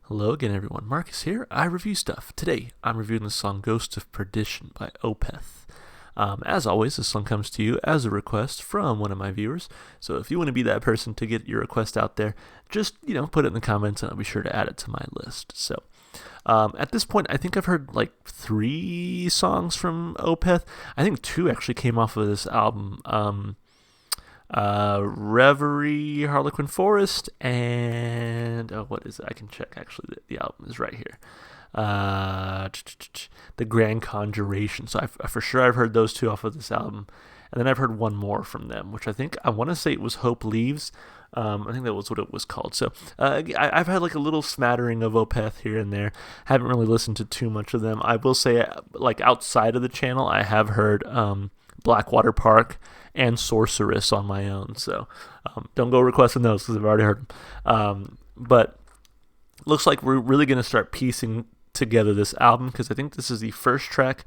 Hello again, everyone. Marcus here. I review stuff. Today, I'm reviewing the song Ghost of Perdition by Opeth. As always, this song comes to you as a request from one of my viewers. So if you want to be that person to get your request out there, just, put it in the comments and I'll be sure to add it to my list. So at this point, I think I've heard like 3 songs from Opeth. I think 2 actually came off of this album. Reverie, Harlequin Forest, and what is it? I can check actually. The album is right here. The Grand Conjuration. So for sure I've heard those 2 off of this album, and then I've heard one more from them, which I want to say it was Hope Leaves. I think that was what it was called. So I've had like a little smattering of Opeth here and there. Haven't really listened to too much of them. I will say, like outside of the channel, I have heard Blackwater Park and Sorceress on my own. So don't go requesting those because I've already heard them. But looks like we're really going to start piecing together this album, because I think this is the first track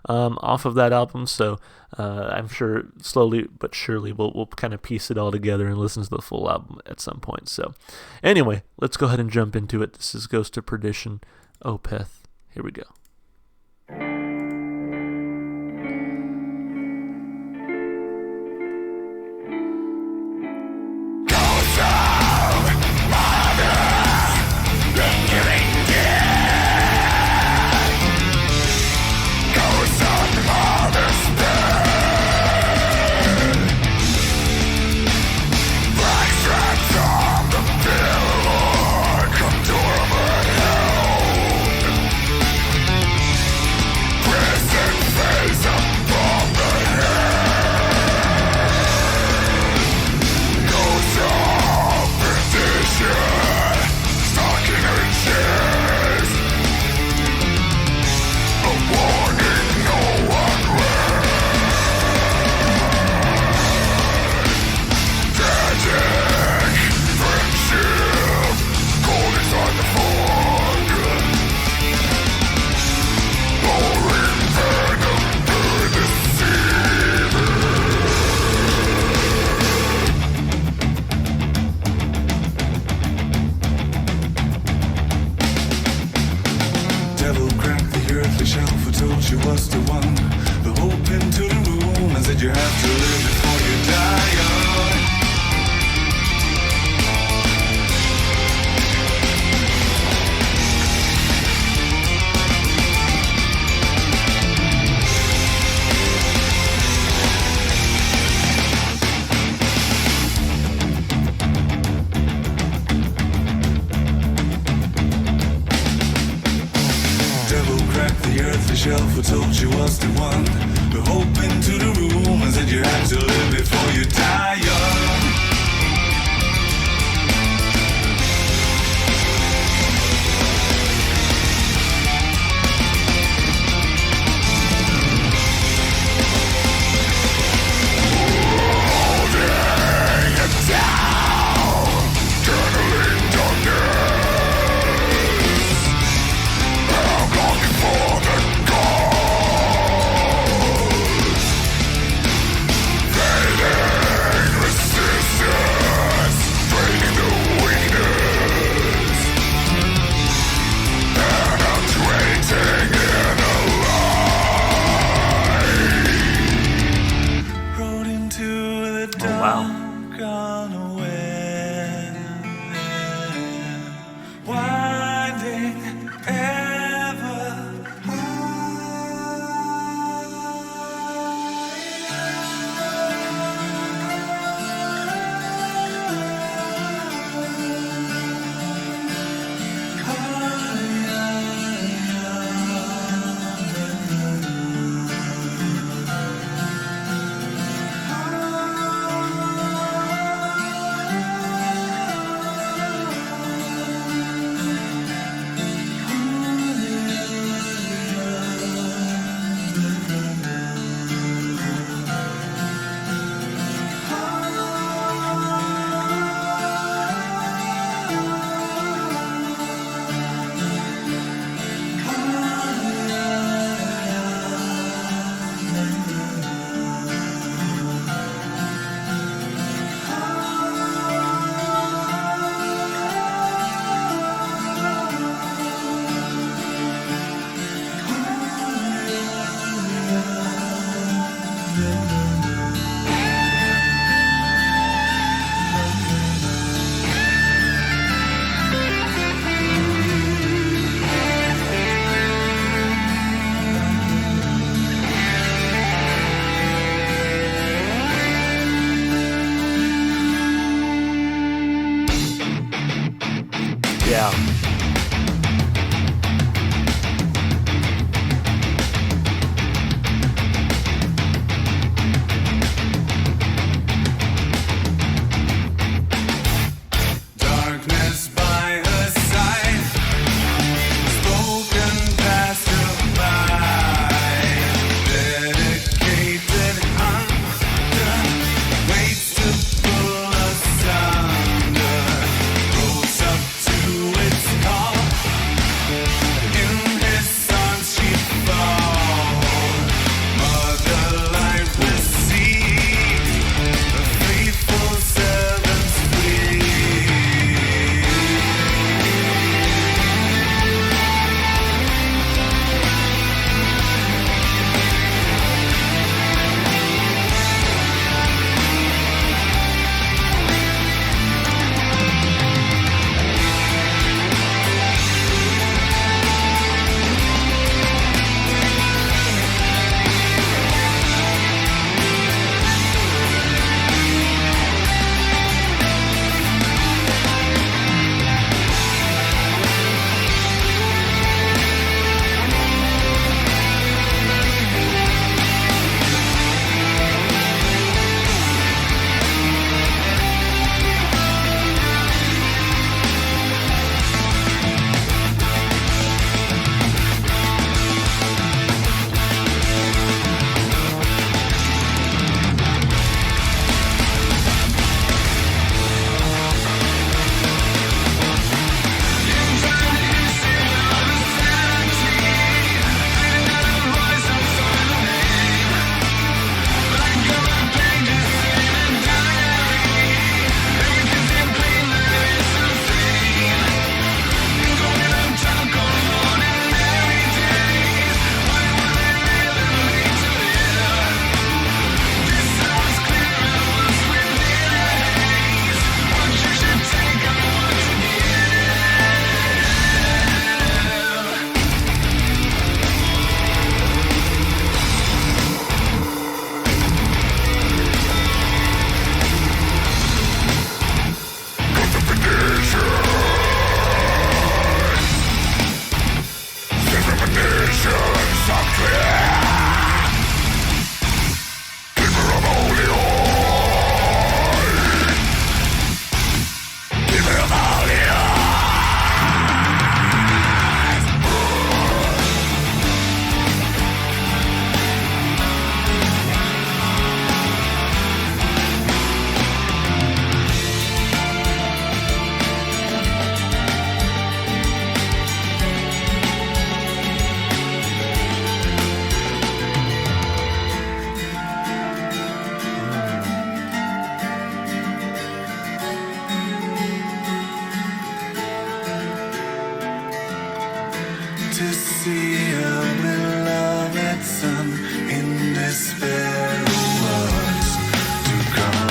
off of that album. So I'm sure slowly but surely we'll kind of piece it all together and listen to the full album at some point. So anyway, let's go ahead and jump into it. This is Ghost of Perdition, Opeth. Here we go. She was the one, the hope into the room, and said you have to live before you die young. The earthly shelf who told you was the one, the hope into the room, and said you had to live before you die young. Holding it down, journaling I'm longing for the ghost, fading, receive. Yeah. Darkness by her side, spoken passerby, dedicated hunter, waits to pull asunder, rose up to its call, in his arms she falls, mother life receive, the faithful servants free. To see a beloved son in despair was to come.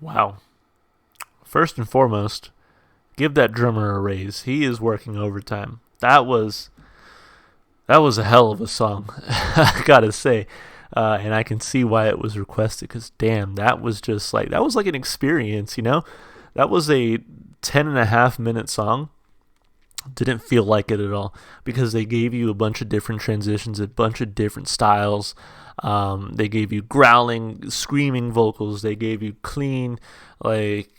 Wow. First and foremost, give that drummer a raise. He is working overtime. That was a hell of a song, I gotta say. And I can see why it was requested, because damn, that was like an experience, you know? That was a 10.5 minute song. Didn't feel like it at all, because they gave you a bunch of different transitions, a bunch of different styles. They gave you growling, screaming vocals. They gave you clean, like,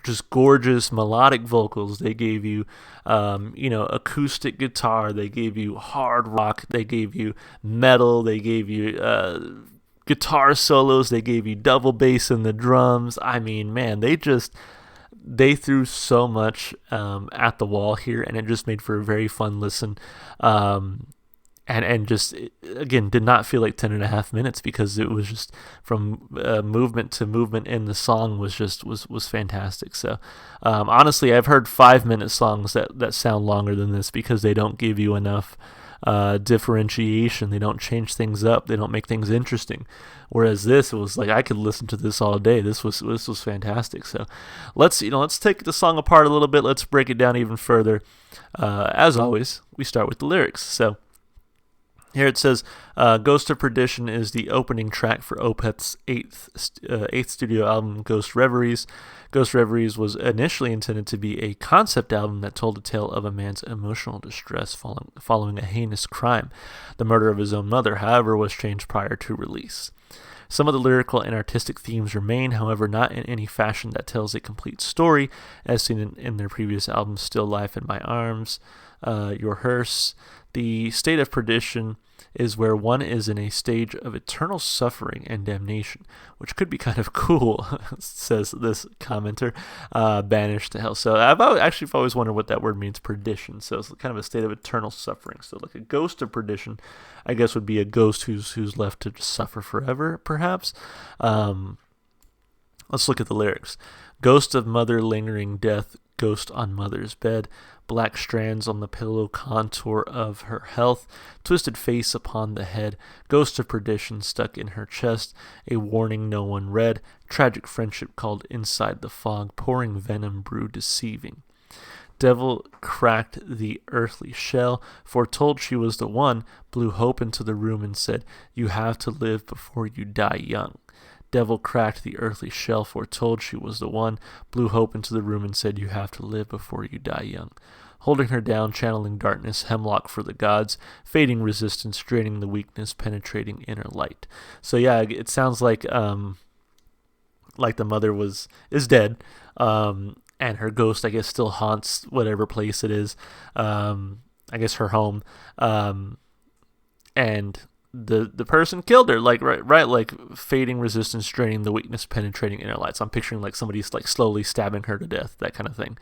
just gorgeous melodic vocals. They gave you, acoustic guitar. They gave you hard rock. They gave you metal. They gave you guitar solos. They gave you double bass in the drums. I mean, man, they threw so much at the wall here, and it just made for a very fun listen. And just, again, did not feel like 10.5 minutes, because it was just from movement to movement in the song was fantastic. So honestly, I've heard 5 minute songs that sound longer than this, because they don't give you enough differentiation. They don't change things up. They don't make things interesting. Whereas this, it was like I could listen to this all day. This was fantastic. So let's take the song apart a little bit. Let's break it down even further. As always, we start with the lyrics. So here it says, Ghost of Perdition is the opening track for Opeth's eighth studio album, Ghost Reveries. Ghost Reveries was initially intended to be a concept album that told the tale of a man's emotional distress following a heinous crime. The murder of his own mother, however, was changed prior to release. Some of the lyrical and artistic themes remain, however, not in any fashion that tells a complete story, as seen in their previous albums, Still Life in My Arms, Your Hearse. The state of perdition is where one is in a stage of eternal suffering and damnation, which could be kind of cool, says this commenter, banished to hell. So I've always wondered what that word means, perdition. So it's kind of a state of eternal suffering. So like a ghost of perdition, I guess, would be a ghost who's left to just suffer forever, perhaps. Let's look at the lyrics. Ghost of mother lingering death, ghost on mother's bed, black strands on the pillow contour of her health, twisted face upon the head, ghost of perdition stuck in her chest, a warning no one read, tragic friendship called inside the fog, pouring venom brew deceiving. Devil cracked the earthly shell, foretold she was the one, blew hope into the room and said, you have to live before you die young. Devil cracked the earthly shell, foretold she was the one, blew hope into the room and said, you have to live before you die young. Holding her down, channeling darkness, hemlock for the gods, fading resistance, draining the weakness, penetrating inner light. So yeah, it sounds like the mother is dead, and her ghost, I guess, still haunts whatever place it is, I guess her home, and the person killed her, like right, like fading resistance, draining the weakness, penetrating inner light. So I'm picturing like somebody's like slowly stabbing her to death, that kind of thing.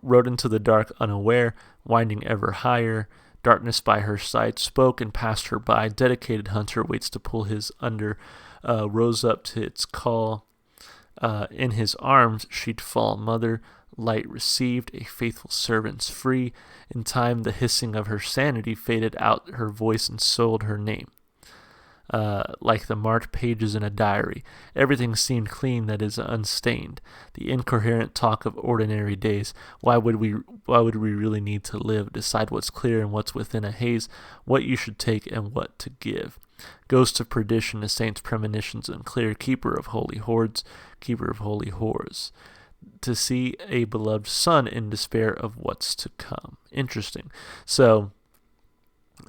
Rode into the dark unaware, winding ever higher. Darkness by her side spoke and passed her by. Dedicated hunter waits to pull his under. Rose up to its call. In his arms she'd fall. Mother light received, a faithful servant's free. In time the hissing of her sanity faded out her voice and sold her name. Like the marked pages in a diary, everything seemed clean that is unstained. The incoherent talk of ordinary days. Why would we really need to live? Decide what's clear and what's within a haze, what you should take and what to give. Ghost of perdition, a saint's premonitions unclear, keeper of holy hordes, keeper of holy whores. To see a beloved son in despair of what's to come. Interesting. So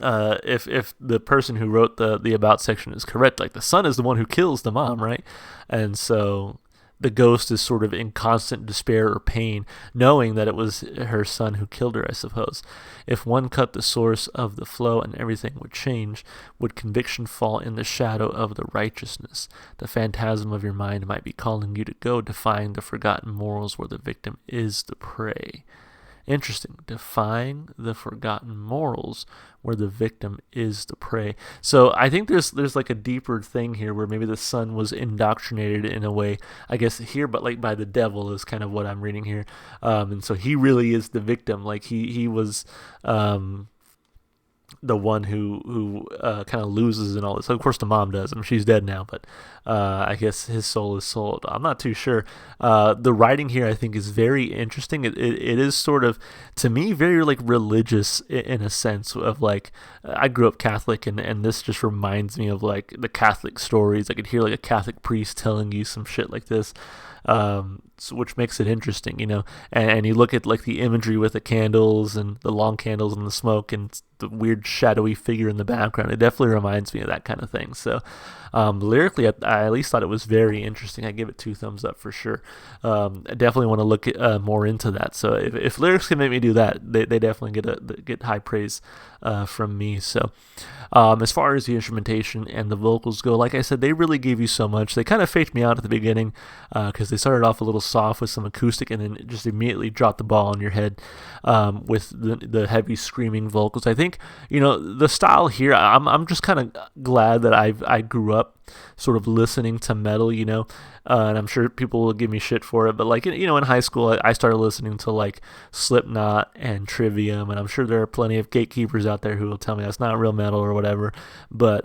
if the person who wrote the about section is correct, like the son is the one who kills the mom, right? And so the ghost is sort of in constant despair or pain, knowing that it was her son who killed her, I suppose. If one cut the source of the flow and everything would change, would conviction fall in the shadow of the righteousness? The phantasm of your mind might be calling you to go, defying the forgotten morals where the victim is the prey. Interesting. Defying the forgotten morals where the victim is the prey. So I think there's like a deeper thing here where maybe the son was indoctrinated in a way, I guess here, but like by the devil is kind of what I'm reading here. And so he really is the victim. Like he was, the one who kind of loses and all this. Of course, the mom does. I mean, she's dead now, but I guess his soul is sold. I'm not too sure. The writing here, I think, is very interesting. It is sort of, to me, very like religious in a sense of like, I grew up Catholic, and this just reminds me of like the Catholic stories. I could hear like a Catholic priest telling you some shit like this. Which makes it interesting, you know. And you look at like the imagery with the candles and the long candles and the smoke and the weird shadowy figure in the background. It definitely reminds me of that kind of thing. So lyrically, I at least thought it was very interesting. I give it 2 thumbs up for sure. I definitely want to look at, more into that. So if lyrics can make me do that, they definitely get high praise from me. So as far as the instrumentation and the vocals go, like I said, they really gave you so much. They kind of faked me out at the beginning because they started off a little soft with some acoustic and then just immediately dropped the ball on your head with the heavy screaming vocals. I think, you know, the style here, I'm just kind of glad that I grew up sort of listening to metal, you know, and I'm sure people will give me shit for it, but like, you know, in high school, I started listening to like Slipknot and Trivium, and I'm sure there are plenty of gatekeepers out there who will tell me that's not real metal or whatever, but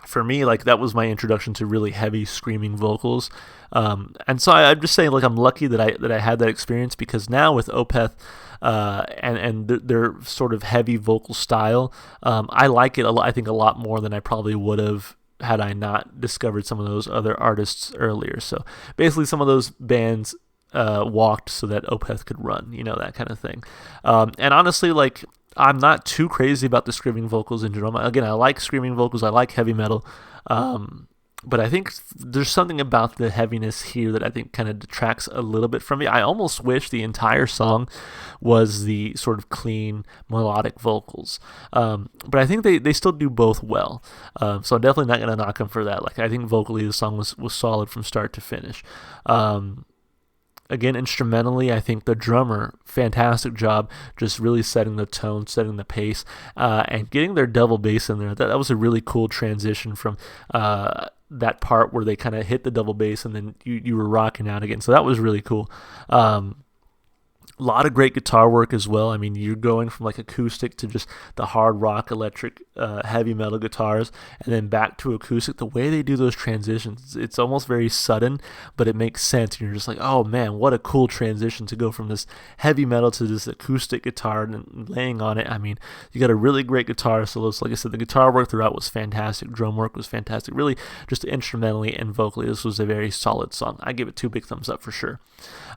for me, like, that was my introduction to really heavy screaming vocals, and so I'm just saying, like, I'm lucky that I had that experience, because now with Opeth and their sort of heavy vocal style, I like it I think a lot more than I probably would have had I not discovered some of those other artists earlier. So basically, some of those bands walked so that Opeth could run, you know, that kind of thing. And honestly, like, I'm not too crazy about the screaming vocals in general. Again, I like screaming vocals. I like heavy metal. But I think there's something about the heaviness here that I think kind of detracts a little bit from me. I almost wish the entire song was the sort of clean melodic vocals. But I think they still do both well. So I'm definitely not going to knock them for that. Like, I think vocally the song was solid from start to finish. Again, instrumentally, I think the drummer, fantastic job, just really setting the tone, setting the pace, and getting their double bass in there. That was a really cool transition from that part where they kind of hit the double bass and then you were rocking out again. So that was really cool. A lot of great guitar work as well. I mean, you're going from like acoustic to just the hard rock, electric, heavy metal guitars, and then back to acoustic. The way they do those transitions, it's almost very sudden, but it makes sense. And you're just like, oh man, what a cool transition to go from this heavy metal to this acoustic guitar and laying on it. I mean, you got a really great guitar solo. So like I said, the guitar work throughout was fantastic. Drum work was fantastic. Really, just instrumentally and vocally, this was a very solid song. I give it 2 big thumbs up for sure.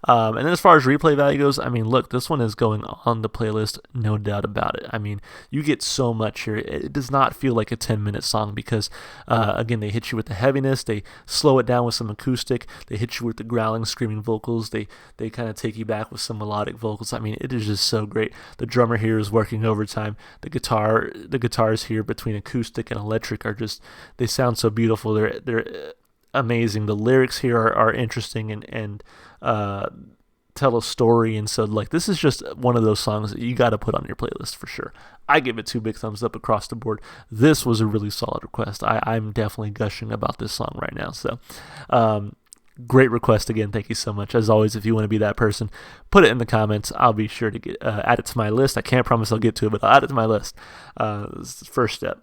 And then as far as replay value goes, I mean, look, this one is going on the playlist, no doubt about it. I mean, you get so much here. It does not feel like a 10-minute song because, again, they hit you with the heaviness. They slow it down with some acoustic. They hit you with the growling, screaming vocals. They kind of take you back with some melodic vocals. I mean, it is just so great. The drummer here is working overtime. The guitars here between acoustic and electric are just, they sound so beautiful. They're amazing. The lyrics here are interesting and tell a story, and so like this is just one of those songs that you got to put on your playlist for sure. I give it 2 big thumbs up across the board. This was a really solid request. I'm definitely gushing about this song right now. So great request again. Thank you so much. As always, if you want to be that person, put it in the comments. I'll be sure to get add it to my list. I can't promise I'll get to it, but I'll add it to my list. This is the first step.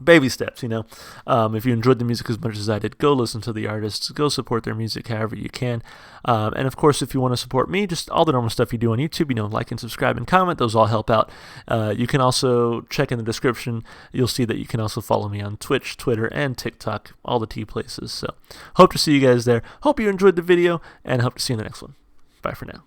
Baby steps, you know. If you enjoyed the music as much as I did, go listen to the artists, go support their music however you can. And of course, if you want to support me, just all the normal stuff you do on YouTube, you know, like and subscribe and comment, those all help out. You can also check in the description. You'll see that you can also follow me on Twitch, Twitter, and TikTok, all the T places. So hope to see you guys there. Hope you enjoyed the video, and hope to see you in the next one. Bye for now.